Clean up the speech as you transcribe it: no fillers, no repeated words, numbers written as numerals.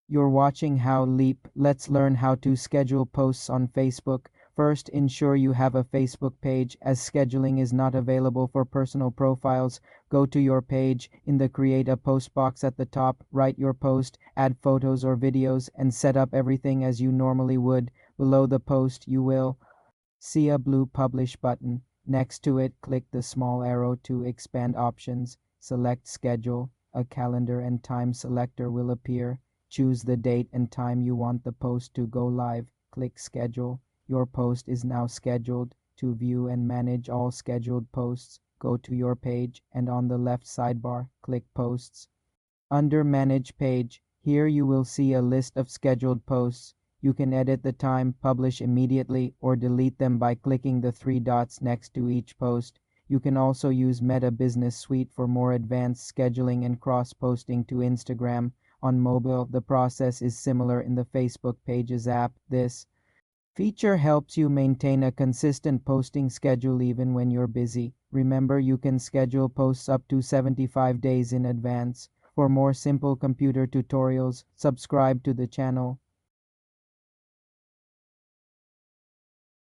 You're watching How Leap. Let's learn how to schedule posts on Facebook. First, ensure you have a Facebook page, as scheduling is not available for personal profiles. Go to your page. In the Create a Post box at the top, write your post, add photos or videos, and set up everything as you normally would. Below the post, you will see a blue Publish button. Next to it, click the small arrow to expand options. Select Schedule. A calendar and time selector will appear. Choose the date and time you want the post to go live. Click Schedule. Your post is now scheduled. To view and manage all scheduled posts, go to your page and on the left sidebar, click Posts. Under Manage Page, here you will see a list of scheduled posts. You can edit the time, publish immediately, or delete them by clicking the three dots next to each post. You can also use Meta Business Suite for more advanced scheduling and cross-posting to Instagram. On mobile, the process is similar in the Facebook Pages app. This feature helps you maintain a consistent posting schedule even when you're busy. Remember, you can schedule posts up to 75 days in advance. For more simple computer tutorials, subscribe to the channel.